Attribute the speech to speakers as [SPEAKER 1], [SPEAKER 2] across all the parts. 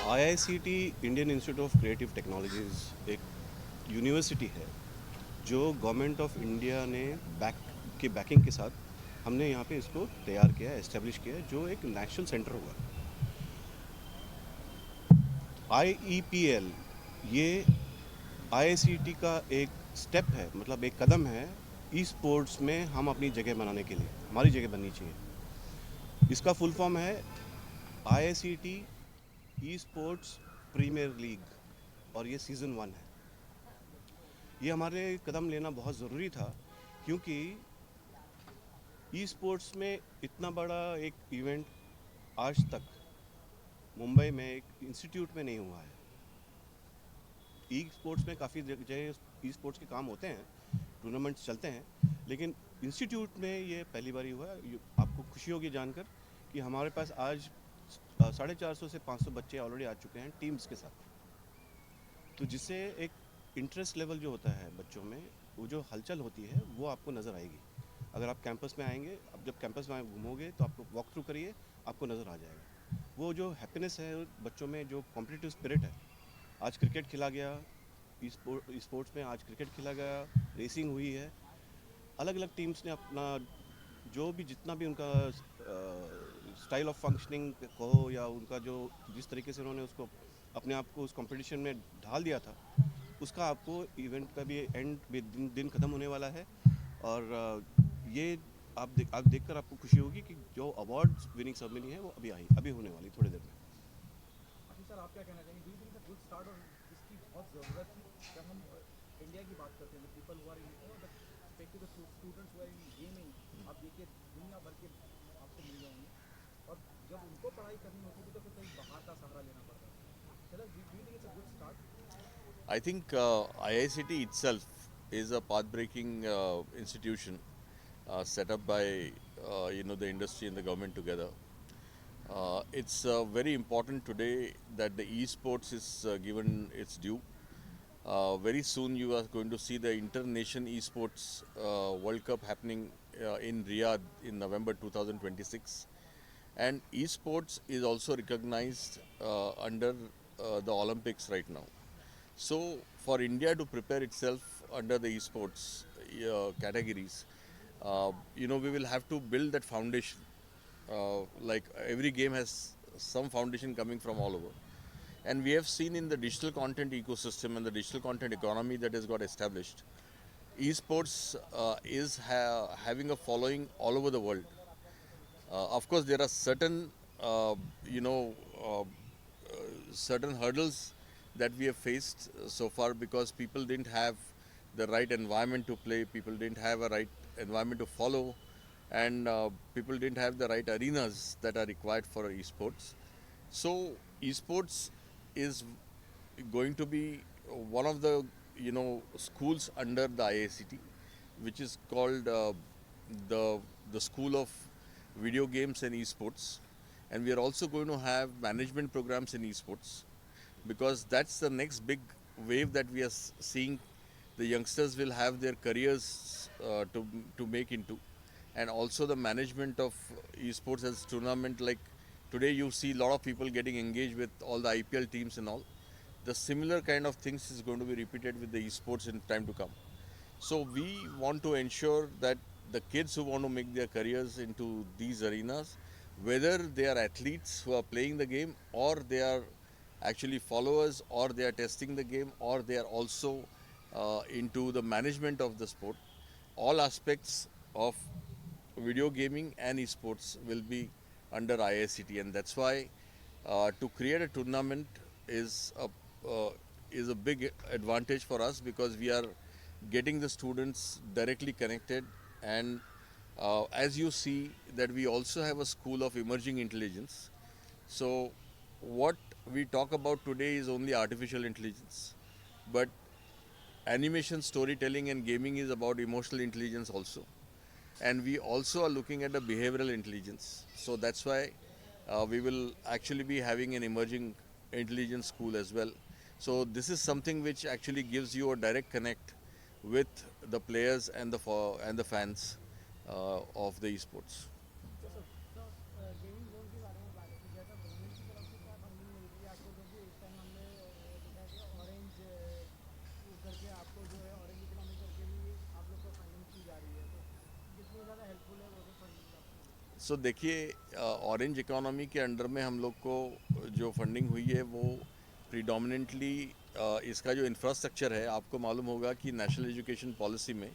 [SPEAKER 1] IICT Indian institute of creative technologies एक university है जो गवर्नमेंट ऑफ इंडिया ने बैकिंग के साथ हमने यहाँ पे इसको तैयार किया है, एस्टेब्लिश किया है, जो एक नेशनल सेंटर होगा। IEPL ये IICT का एक स्टेप है, मतलब एक कदम है ई स्पोर्ट्स में हम अपनी जगह बनाने के लिए। हमारी जगह बननी चाहिए। इसका फुल फॉर्म है IICT E sports premier league, और ये सीज़न 1 है। ये हमारे कदम लेना बहुत ज़रूरी था, क्योंकि ई स्पोर्ट्स में इतना बड़ा एक इवेंट आज तक मुंबई में एक इंस्टीट्यूट में नहीं हुआ है। ई स्पोर्ट्स में काफ़ी जगह ई स्पोर्ट्स के काम होते हैं, टूर्नामेंट्स चलते हैं, लेकिन इंस्टीट्यूट में ये पहली बार ही हुआ है। आपको खुशी होगी जानकर कि हमारे पास आज 450 से 500 बच्चे ऑलरेडी आ चुके हैं टीम्स के साथ। तो जिससे एक इंटरेस्ट लेवल जो होता है बच्चों में, वो जो हलचल होती है वो आपको नज़र आएगी। अगर आप कैंपस में आएंगे, अब जब कैंपस में घूमोगे तो आपको वॉक थ्रू करिए, आपको नज़र आ जाएगा वो जो हैप्पीनेस है बच्चों में, जो कॉम्पिटिटिव स्पिरिट है। आज क्रिकेट खेला गया, स्पोर्ट्स में आज क्रिकेट खेला गया, रेसिंग हुई है। अलग अलग टीम्स ने अपना जो भी जितना भी उनका स्टाइल ऑफ फंक्शनिंग कहो, या उनका जो जिस तरीके से उन्होंने उसको अपने आप को उस कंपटीशन में ढाल दिया था, उसका आपको इवेंट का भी एंड भी दिन ख़त्म होने वाला है। और ये आप देखकर आपको खुशी होगी कि जो अवार्ड विनिंग सेरेमनी है वो अभी होने वाली थोड़ी देर में।
[SPEAKER 2] आशीष सर, आप क्या कहना चाहेंगे? Do you think it's a good start और इसकी बहुत ज़रूरत थी? जब हम इंडिया की बात करते हैं, people who are in specially the students who are in gaming, आप देखिए दुनिया भर के आपको मिल जाएंगे, और जब उनको पढ़ाई करनी होती थी तो फिर कहीं बाहर का सहारा लेना पड़ता था। चलो, do you think it's a good start?
[SPEAKER 3] I think IICT itself is a path-breaking institution set up by the industry and the government together. It's very important today that the esports is given its due. Very soon you are going to see the Inter-Nation Esports World Cup happening in Riyadh in November 2026. And esports is also recognized under the Olympics right now. So, for India to prepare itself under the esports categories, we will have to build that foundation. Like every game has some foundation coming from all over. And we have seen in the digital content ecosystem and the digital content economy that has got established, esports is having a following all over the world. Of course, there are certain, you know, certain hurdles that we have faced so far because people didn't have the right environment to play, people didn't have a right environment to follow, and people didn't have the right arenas that are required for esports. So, esports is going to be one of the schools under the IICT, which is called the School of Video Games and Esports, and we are also going to have management programs in esports because that's the next big wave that we are seeing. The youngsters will have their careers to make into, and also the management of esports as tournament. Like today, you see a lot of people getting engaged with all the IPL teams and all. The similar kind of things is going to be repeated with the esports in time to come. So we want to ensure that the kids who want to make their careers into these arenas, whether they are athletes who are playing the game or they are actually followers or they are testing the game or they are also into the management of the sport, all aspects of video gaming and esports will be under IICT, and that's why to create a tournament is a uh, is a big advantage for us because we are getting the students directly connected. And as you see that we also have a school of emerging intelligence. So what we talk about today is only artificial intelligence, but animation, storytelling and gaming is about emotional intelligence also, and we also are looking at the behavioral intelligence. So that's why we will actually be having an emerging intelligence school as well. So this is something which actually gives you a direct connect with the players and the fans of the esports.
[SPEAKER 2] Sir, gaming zone के बारे में बात की, जैसा government की तरफ से क्या फंडिंग मिल रही है आपको? क्योंकि
[SPEAKER 3] सो देखिए ऑरेंज इकोनॉमी के अंडर में हम लोग को जो फंडिंग हुई है वो प्रीडोमिनेंटली इसका जो इंफ्रास्ट्रक्चर है, आपको मालूम होगा कि नेशनल एजुकेशन पॉलिसी में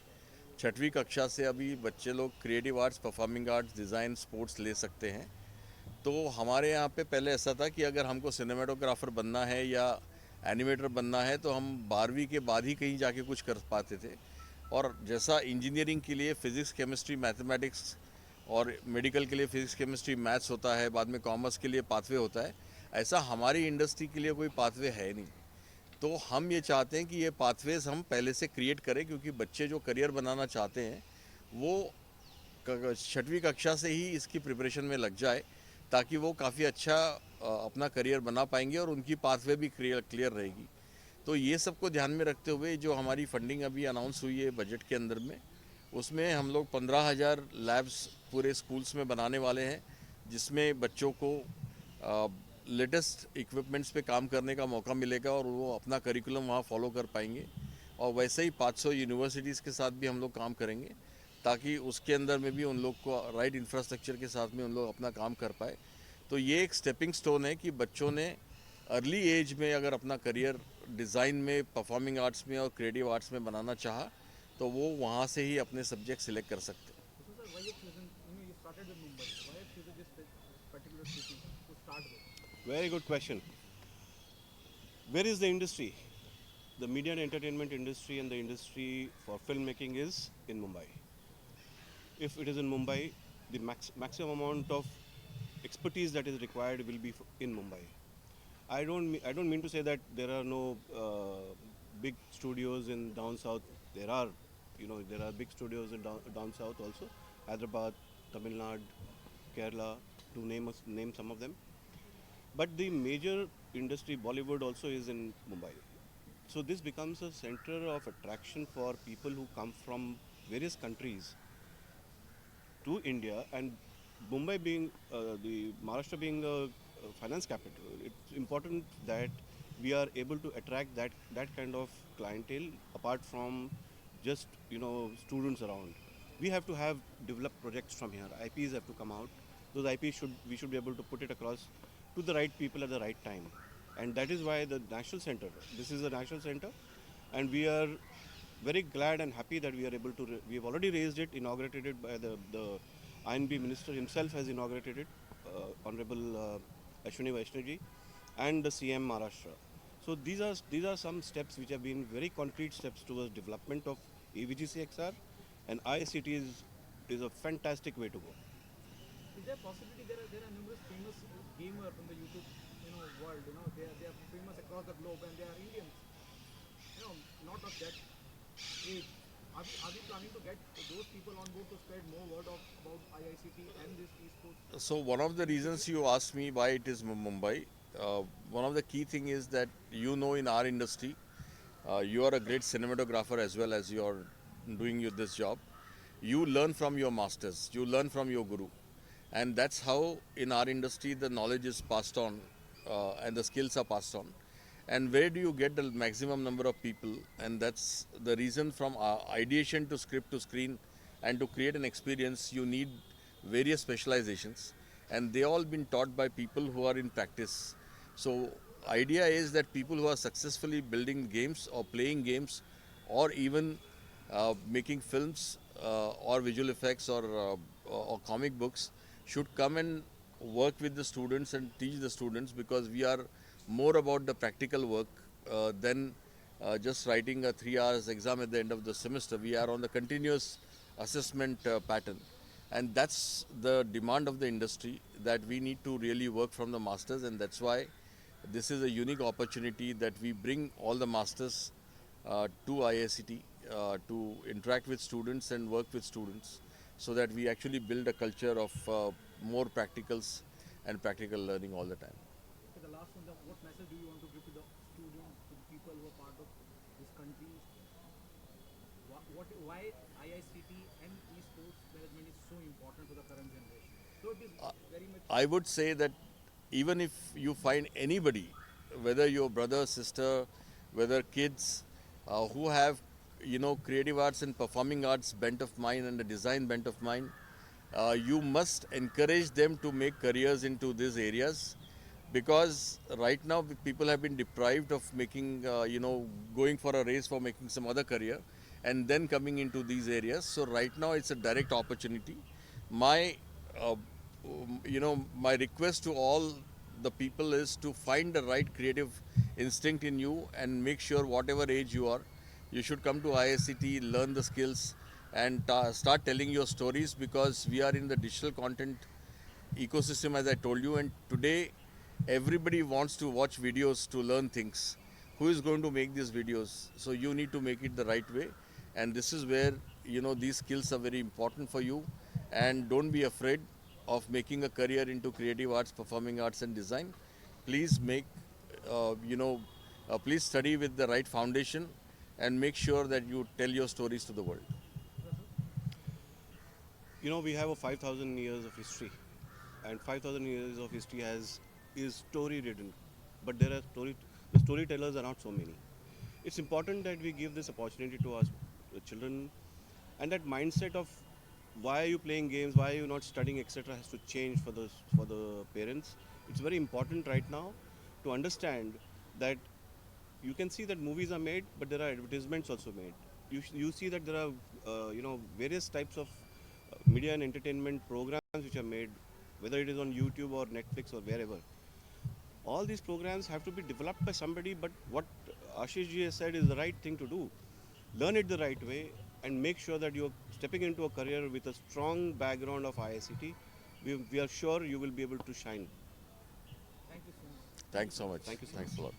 [SPEAKER 3] 6वीं कक्षा से अभी बच्चे लोग creative arts, performing arts, design, sports ले सकते हैं। तो हमारे यहाँ पे पहले ऐसा था कि अगर हमको सिनेमेटोग्राफर बनना है या एनिमेटर बनना है तो हम 12वीं के बाद ही कहीं जाके कुछ कर पाते थे। और जैसा इंजीनियरिंग के लिए फ़िज़िक्स, केमिस्ट्री, मैथमेटिक्स और मेडिकल के लिए फ़िज़िक्स, केमिस्ट्री, मैथ्स होता है, बाद में कॉमर्स के लिए पाथवे होता है, ऐसा हमारी इंडस्ट्री के लिए कोई पाथवे है नहीं। तो हम ये चाहते हैं कि ये पाथवेज हम पहले से क्रिएट करें, क्योंकि बच्चे जो करियर बनाना चाहते हैं वो 6वीं कक्षा से ही इसकी प्रिपरेशन में लग जाए, ताकि वो काफ़ी अच्छा अपना करियर बना पाएंगे और उनकी पाथवे भी क्लियर रहेगी। तो ये सबको ध्यान में रखते हुए जो हमारी फंडिंग अभी अनाउंस हुई है बजट के अंदर में, उसमें हम लोग 15,000 लैब्स पूरे स्कूल्स में बनाने वाले हैं, जिसमें बच्चों को लेटेस्ट इक्विपमेंट्स पे काम करने का मौका मिलेगा और वो अपना करिकुलम वहाँ फॉलो कर पाएंगे। और वैसे ही 500 यूनिवर्सिटीज़ के साथ भी हम लोग काम करेंगे, ताकि उसके अंदर में भी उन लोग को राइट इंफ्रास्ट्रक्चर के साथ में उन लोग अपना काम कर पाए। तो ये एक स्टेपिंग स्टोन है कि बच्चों ने अर्ली एज में अगर अपना करियर डिज़ाइन में, परफॉर्मिंग आर्ट्स में और क्रिएटिव आर्ट्स में बनाना चाहा तो वो वहाँ से ही अपने सब्जेक्ट सिलेक्ट कर सकते हैं।
[SPEAKER 2] So sir, why you chosen? You started with Mumbai. Why you chosen this particular city to start with?
[SPEAKER 1] Very good question. Where is the industry? The media and entertainment industry and the industry for filmmaking is in Mumbai. If it is in Mumbai, the maximum amount of expertise that is required will be in Mumbai. I don't mean to say that there are no big studios in down south. There are, there are big studios in down south also. Hyderabad, Tamil Nadu, Kerala, to name some of them. But the major industry, Bollywood, also is in Mumbai. So this becomes a center of attraction for people who come from various countries to India, and Mumbai being the Maharashtra being a finance capital, it's important that we are able to attract that kind of clientele apart from just students around. We have to have developed projects from here. IPs have to come out. Those IPs we should be able to put it across to the right people at the right time, and that is why the national center. This is a national center, and we are very glad and happy that we are able to. We have already raised it, inaugurated it by the INB minister himself has inaugurated it, Honorable Ashwini Vaishnaji, and the CM Maharashtra. So these are some steps which have been very concrete steps towards development of AVGCXR, and ICT is a fantastic way to go.
[SPEAKER 2] Is there a possibility there are numerous famous gamer from the YouTube world? They are famous across the globe and they are Indians. Not of that age. Are we planning to get those people on board to spread more word about IICT and this esports?
[SPEAKER 3] So one of the reasons you asked me why it is Mumbai, one of the key thing is that in our industry, you are a great cinematographer as well as you are doing this job. You learn from your masters, you learn from your guru, and that's how in our industry the knowledge is passed on and the skills are passed on. And where do you get the maximum number of people? And that's the reason, from ideation to script to screen, and to create an experience you need various specializations, and they all been taught by people who are in practice. So idea is that people who are successfully building games or playing games or even making films or visual effects or comic books should come and work with the students and teach the students, because we are more about the practical work than just writing a 3 hours exam at the end of the semester. We are on the continuous assessment pattern, and that's the demand of the industry, that we need to really work from the masters. And that's why this is a unique opportunity that we bring all the masters to IICT to interact with students and work with students, so that we actually build a culture of more practicals and practical learning all the time.
[SPEAKER 2] Okay, the last one, what message do you want to give to the students, to the people who are part of this country? Why IICT and esports management is so important to the current generation? So it is very much.
[SPEAKER 3] I would say that even if you find anybody, whether your brother, sister, whether kids who have creative arts and performing arts bent of mind and a design bent of mind, you must encourage them to make careers into these areas, because right now people have been deprived of making, going for a race for making some other career and then coming into these areas. So right now it's a direct opportunity. My, uh, my request to all the people is to find the right creative instinct in you and make sure whatever age you are, you should come to ISCT, learn the skills, and start telling your stories, because we are in the digital content ecosystem, as I told you, and today everybody wants to watch videos to learn things. Who is going to make these videos? So you need to make it the right way, and this is where these skills are very important for you. And don't be afraid of making a career into creative arts, performing arts, and design. Please make, please study with the right foundation, and make sure that you tell your stories to the world.
[SPEAKER 1] You know, we have a 5,000 years of history, and 5,000 years of history is story written, but the storytellers are not so many. It's important that we give this opportunity to our children, and that mindset of why are you playing games, why are you not studying, etc., has to change for the parents. It's very important right now to understand that you can see that movies are made, but there are advertisements also made. You see that there are various types of media and entertainment programs which are made, whether it is on YouTube or Netflix or wherever. All these programs have to be developed by somebody, but what Ashish ji has said is the right thing to do. Learn it the right way and make sure that you're stepping into a career with a strong background of IICT. We are sure you will be able to shine.
[SPEAKER 2] Thank you so much.
[SPEAKER 3] Thanks so much.
[SPEAKER 1] Thank you so
[SPEAKER 3] Thanks
[SPEAKER 1] much.
[SPEAKER 3] a lot.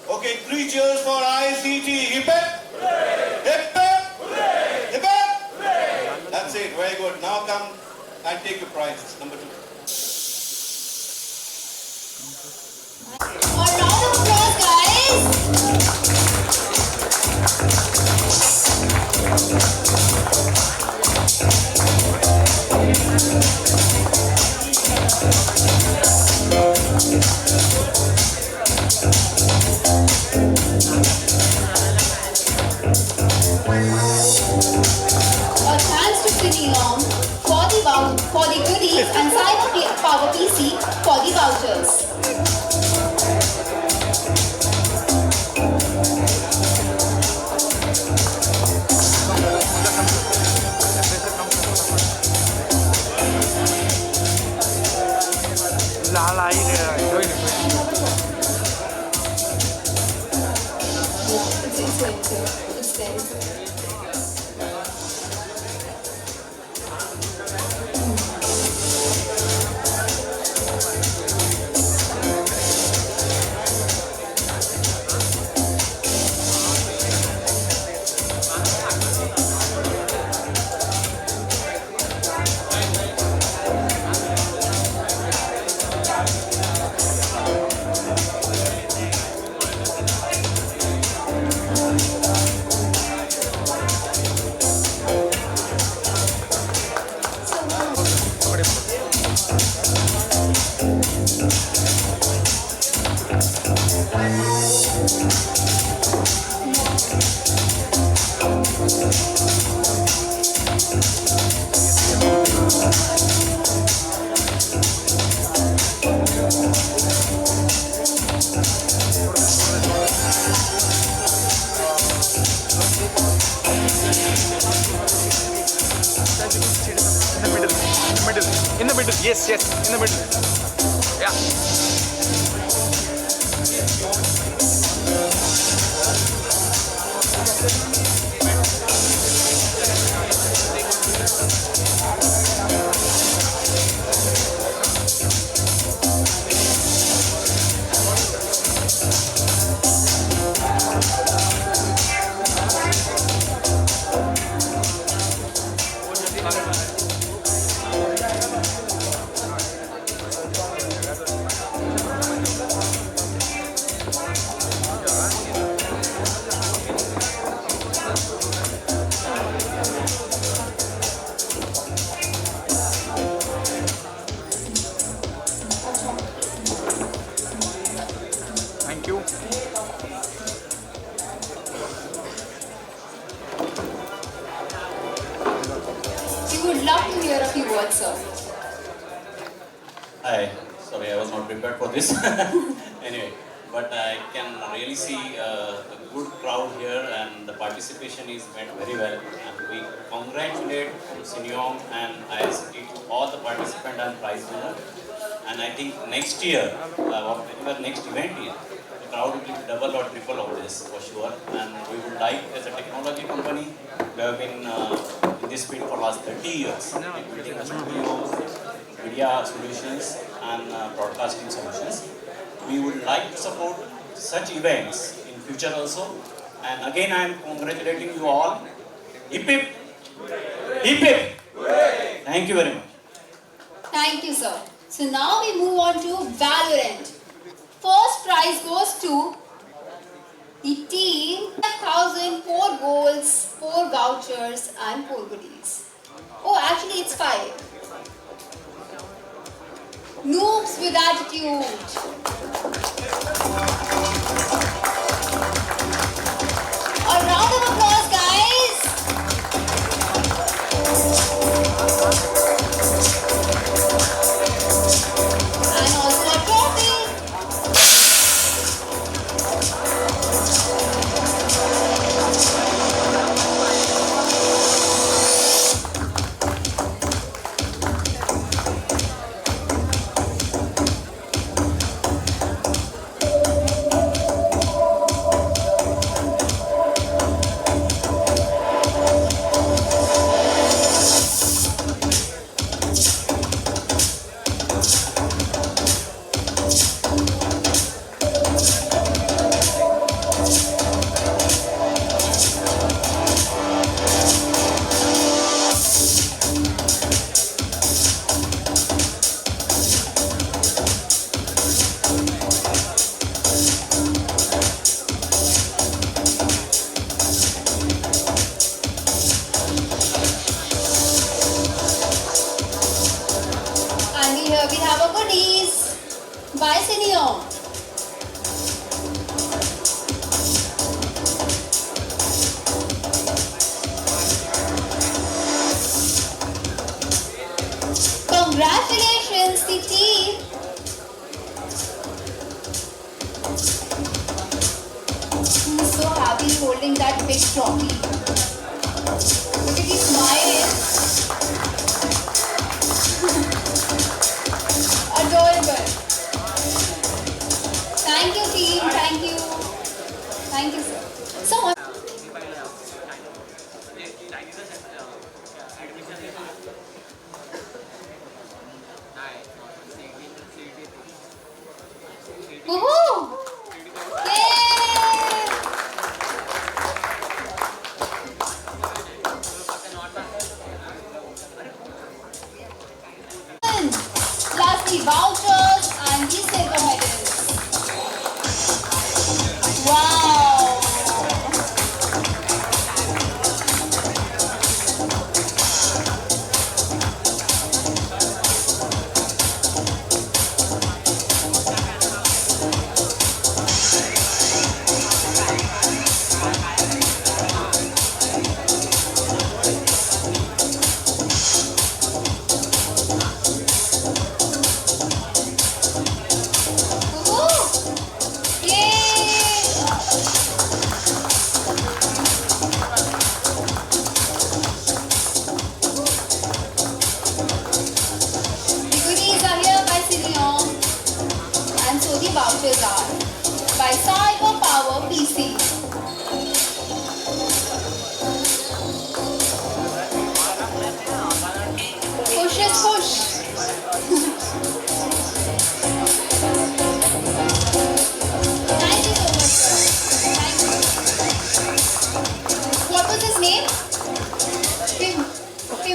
[SPEAKER 1] Okay, 3 cheers for ICT. Hip hip. Hip hip. Hip hip. That's it. Very good. Now come and take your prize. Number 2.
[SPEAKER 4] A round of applause, guys. Thanks to City Long for the goodies and Cyber Power PC for the vouchers. It's there.
[SPEAKER 5] Middle. In the middle. Yes, yes. In the middle. Yeah. Thank you.
[SPEAKER 4] We would love to hear a few words, sir.
[SPEAKER 6] Hi, sorry, I was not prepared for this. Anyway, but I can really see a good crowd here, and the participation is went very well. And we congratulate Sinyong and IST to all the participants and prize winner. And I think next year, whatever next event is, the crowd will be double or triple of this for sure. And we would like, as a technology company, we have been in this field for last 30 years, building a studio, media solutions and broadcasting solutions. We would like to support such events in future also. And again, I am congratulating you all. Hip hip! Hip hip! Thank you very much.
[SPEAKER 4] Thank you, sir. So now we move on to Valorant. First prize goes to the team 5,000, 4 goals, 4 vouchers, and 4 goodies. Oh, actually, it's 5. Noobs with attitude. A round of applause, guys. And also a trophy. And here we have a goodies by Sinyong. Congratulations, the team. He's so happy holding that big trophy. Look at his smile. Adorable. Thank you, team. Thank you. Thank you, sir. So, woohoo! Yay!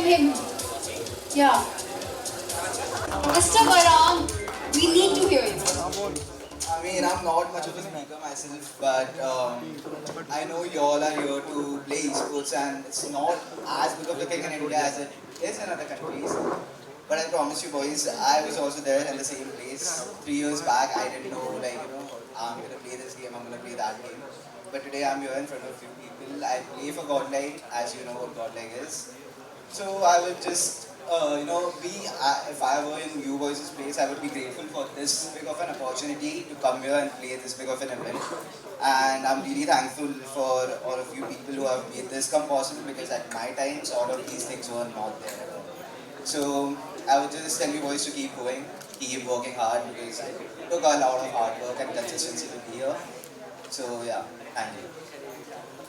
[SPEAKER 4] give him. Yeah. Mr. Garam, we need to hear you.
[SPEAKER 7] I mean, I'm not much of a speaker myself, but I know you all are here to play esports, and it's not as big of a thing in India as it is in other countries. But I promise you, boys, I was also there in the same place 3 years back. I didn't know, like, I'm gonna play this game, I'm gonna play that game. But today I'm here in front of few people. I play for Godlike, as you know what Godlike is. So I would just, if I were in you boys' place, I would be grateful for this big of an opportunity to come here and play this big of an event. And I'm really thankful for all of you people who have made this come possible, because at my times, all of these things were not there at all. So I would just tell you boys to keep going, keep working hard, because it took a lot of hard work and consistency to be here. So yeah, thank you.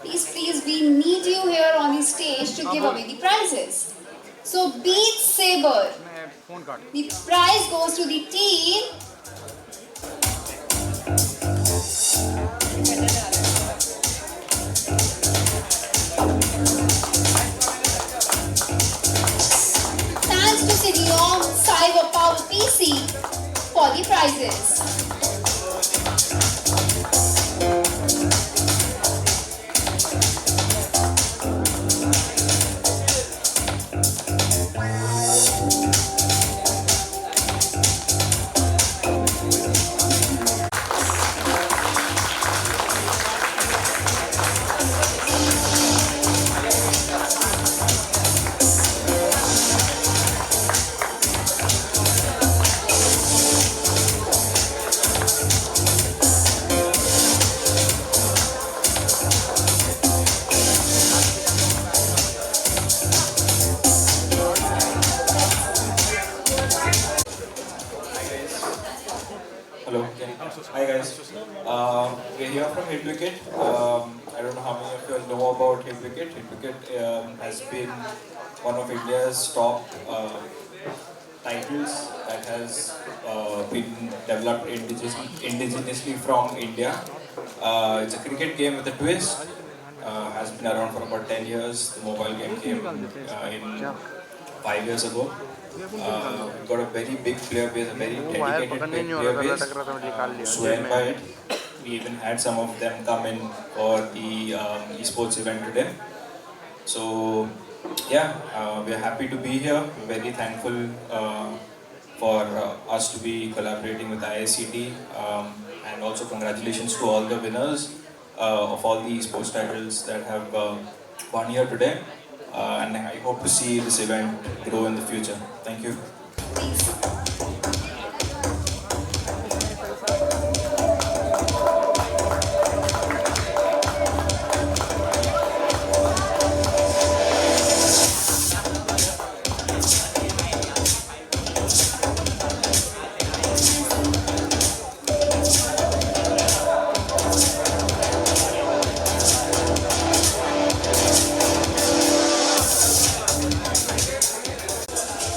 [SPEAKER 4] Please, we need you here on the stage to give away the prizes. So, Beat Saber. The prize goes to the team. Thanks to Cineom Cyber Power PC for the prizes.
[SPEAKER 8] Hello. Hi guys. We're here from Hit Wicket. I don't know how many of you all know about Hit Wicket. Hit Wicket has been one of India's top titles that has been developed indigenously from India. It's a cricket game with a twist. Has been around for about 10 years. The mobile game came in 5 years ago. We've got a very big player base, a very dedicated player base, sworn by it. We even had some of them come in for the esports event today. So yeah, we're happy to be here. We're very thankful for us to be collaborating with IICT, and also congratulations to all the winners of all the esports titles that have won here today. And I hope to see this event grow in the future. Thank you.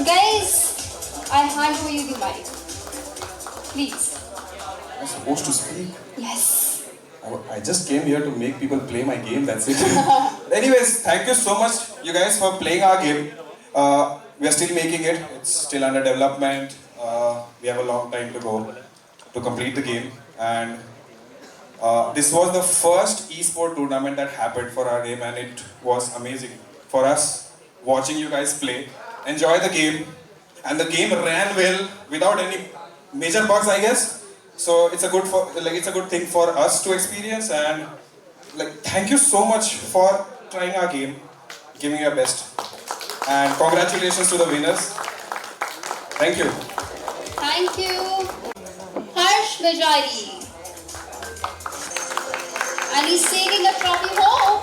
[SPEAKER 4] Guys, I hand over you the mic. Please.
[SPEAKER 9] I'm supposed to speak.
[SPEAKER 4] Yes.
[SPEAKER 9] I just came here to make people play my game, that's it. Anyways, thank you so much, you guys, for playing our game. We are still making it. It's still under development. We have a long time to go to complete the game. And this was the first esport tournament that happened for our game, and it was amazing for us watching you guys play. Enjoy the game, and the game ran well without any major bugs, I guess. So it's a good thing for us to experience, and thank you so much for trying our game, giving your best, and congratulations to the winners. Thank you.
[SPEAKER 4] Thank you. Harsh Vajari. And he's taking a trophy home.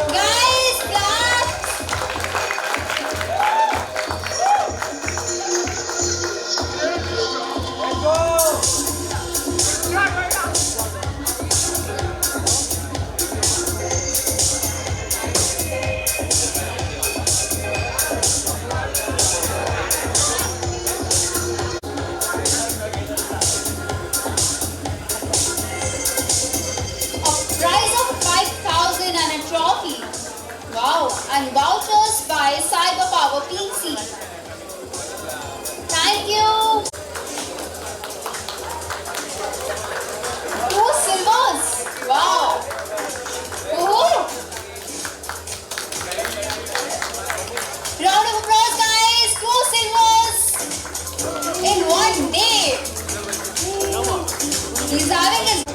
[SPEAKER 4] Guys, clap. Wow, and vouchers by Cyber Power PC. Thank you. 2 silvers. Wow. Oh. Round of applause, guys. 2 silvers in one day. He's having his.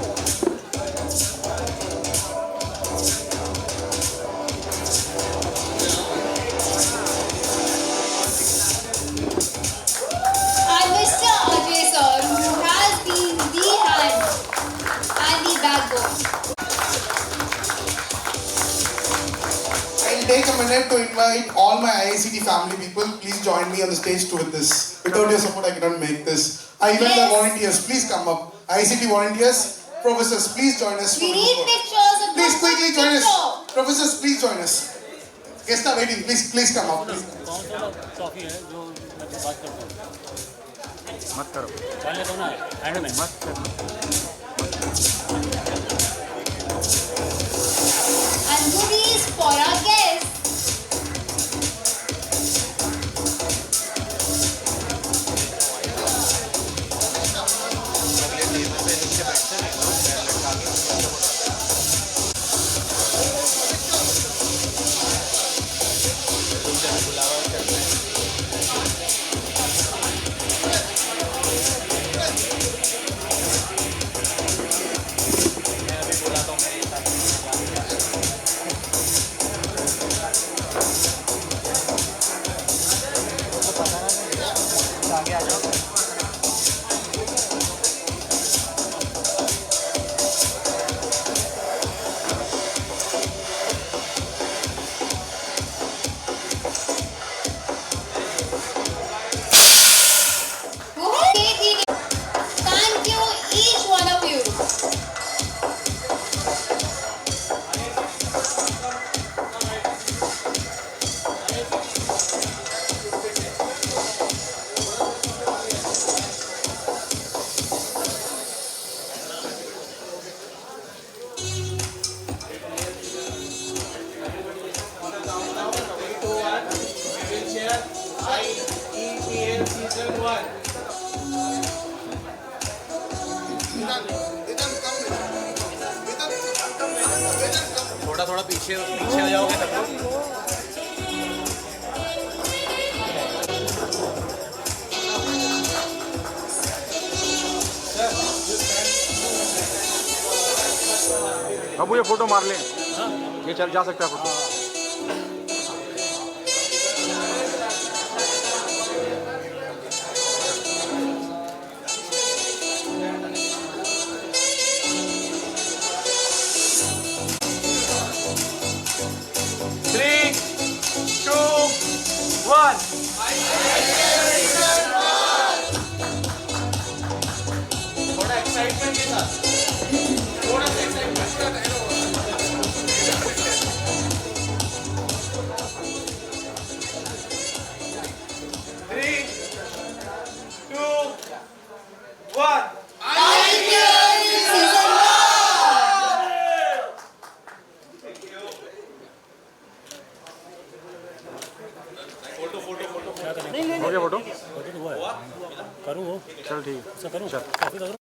[SPEAKER 4] And Mr. Ajay sir, who has been the hand and the backbone.
[SPEAKER 10] I'll take a minute to invite all my IICT family people. Please join me on the stage to witness. Without your support, I cannot make this. Even the volunteers, please come up. IICT volunteers, professors, please join us.
[SPEAKER 4] We need pictures of
[SPEAKER 10] Please
[SPEAKER 4] group
[SPEAKER 10] quickly join us.
[SPEAKER 4] picture.
[SPEAKER 10] Professors, please join us. Guests are waiting. Please come up. Please.
[SPEAKER 2] मत करो चलने दो ना and में मत करो
[SPEAKER 4] And goodies for our guests. Thank you, each one of you.
[SPEAKER 2] IEPL Season 1. थोड़ा थोड़ा पीछे हो जाओगे तब
[SPEAKER 11] बाबू ये फोटो मार ले ये चल जा सकता है फोटो
[SPEAKER 2] थोड़ा एक्साइटमेंट के साथ थोड़ा सा एक्साइटमेंट 3, 2, 1
[SPEAKER 11] हो गया फोटो करूँ वो चल ठीक है करूँ